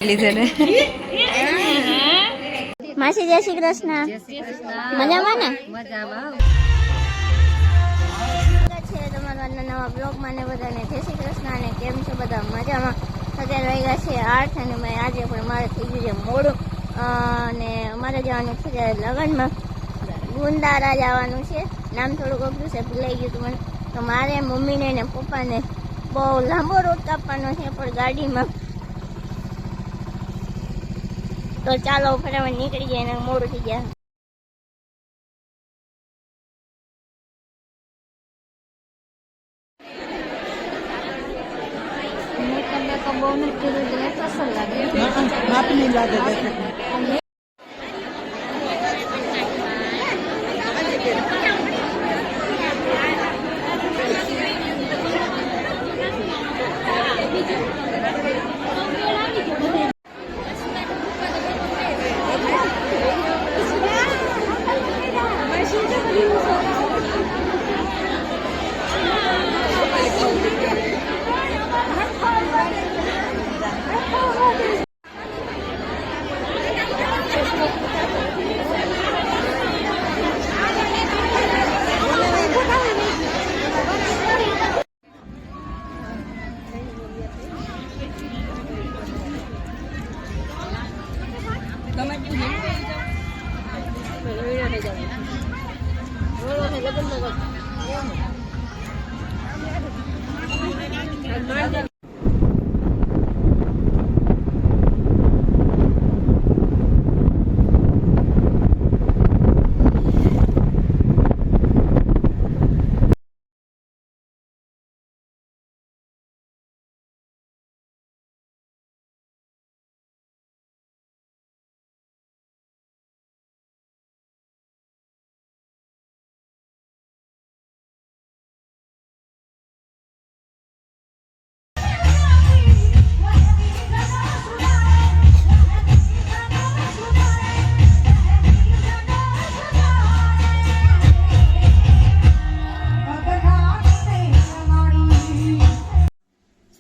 માસી જય શ્રી કૃષ્ણ. મજામાં ને? છે તમારા નવા બ્લોગમાં ને બધાને જય શ્રી કૃષ્ણ. અને કેમ છો બધા? મજામાં. અત્યારે વાગ્યા છે 8 અને આજે પણ મારે થઈ ગયું છે મોડું અને અમારે જવાનું છે લગ્નમાં. ગુંદારા જવાનું છે. નામ થોડુંક અઘરું છે, ભૂલાઈ ગયું હતું મને. તો મારે મમ્મીને ને પપ્પાને બહુ લાંબો રોડ કાપવાનો છે પણ ગાડીમાં. તો ચાલો ફટાફટ નીકળી જાય ને મોડું થઈ જાય. બહુ નથી પસંદ લાગે.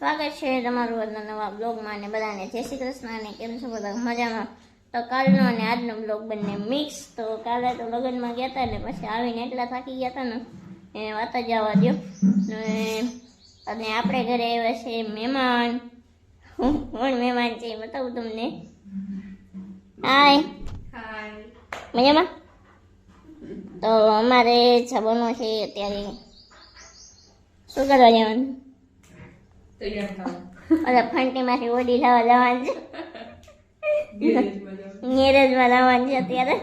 સ્વાગત છે તમારું આજના નવા બ્લોગમાં અને બધાને જય શ્રી કૃષ્ણ. અને કેમ છો બધા? મજામાં. તો કાલનો અને આજનો બ્લોગ બંને મિક્સ. તો કાલે તો લગ્નમાં ગયા હતા ને પછી આવીને એટલા થાકી ગયા હતા ને એને વાત જ આવવા દો. અને આપણે ઘરે આવ્યા છે મહેમાન. કોણ મહેમાન છે બતાવું તમને. હાય. મજામાં. તો અમારે જવાનું છે અત્યારે. શું કરવા જવાનું? ફંટી માંથી ઓડી લાવવા જવાનું છે. ગેરેજમાં જવાનું છે અત્યારે.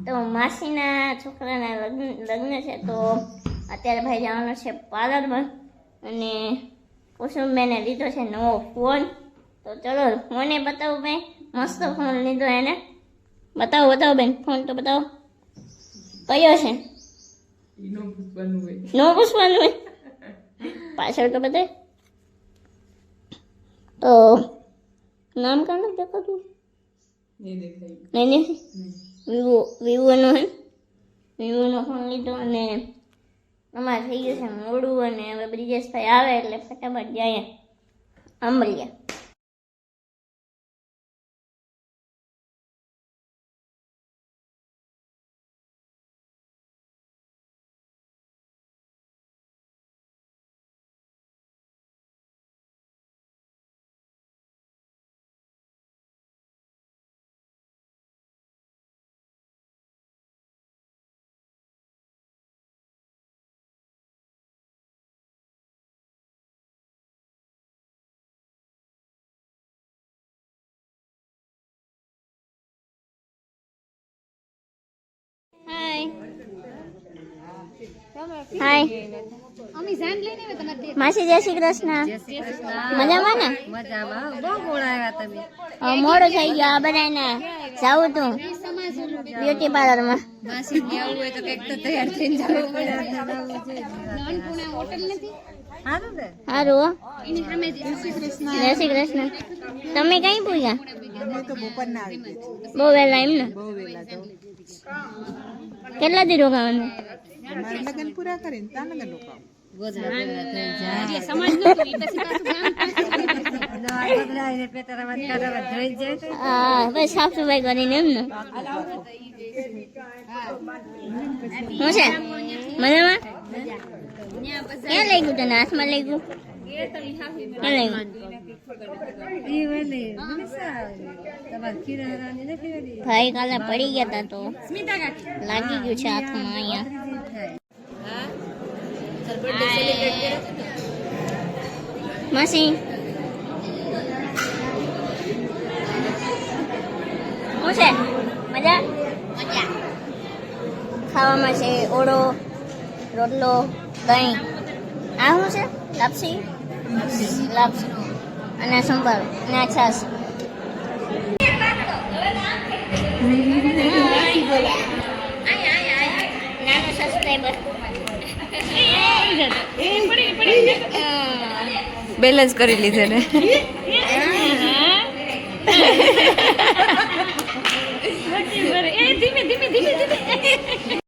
તો માસીના છોકરાના લગ્ન છે તો અત્યારે ભાઈ જવાનું છે પાર્લરમાં. અને કુસુમબેને લીધો છે નવો ફોન. તો ચલો ફોને બતાવો ભાઈ. મસ્ત ફોન લીધો એને. બતાવો બેન ફોન તો બતાવો. કયો છે? નો પૂછવાનું હોય. પાછળ તો બતાય. તો નામ કાં નથી દેખાતું? નહીં વિવોનો હે. વિવોનો ફોન લીધો અને અમારે થઈ ગયું છે મોડું. અને હવે બ્રિજેશભાઈ આવે એટલે ફટાફટ જાય આંબલિયા. હાય. માસી જય શ્રી કૃષ્ણ. મજામાં ને? મોડું થઈ ગયું. આ બધાને જાવું તું બ્યુટી પાર્લરમાં. સારું. જય શ્રી કૃષ્ણ. તમે કઈ પૂછ્યા? બહુ વહેલા એમ ને? કેટલા દી રોકાવાનું? લગન પૂરા કરીને ત્યાં લગન રોકાવું. હા બસ સાફ સફાઈ કરીને એમ ને શું છે મજામાં ક્યાં લઈ ગયું તને હાથમાં લઈ ગયું ક્યાં લઈ ગયું ભાઈ કાલે પડી ગયા તા તો લાગી ગયું છે હાથમાં અહીંયા માસી શું છે મજા ખાવામાં છે ઓળો રોટલો દહીં આ શું છે લાપસી અને સંભાર અને આ છાશ નાનો સબસ્ક્રાઈબર બેલેન્સ કરી લીધે ને ધીમે ધીમે ધીમે ધીમે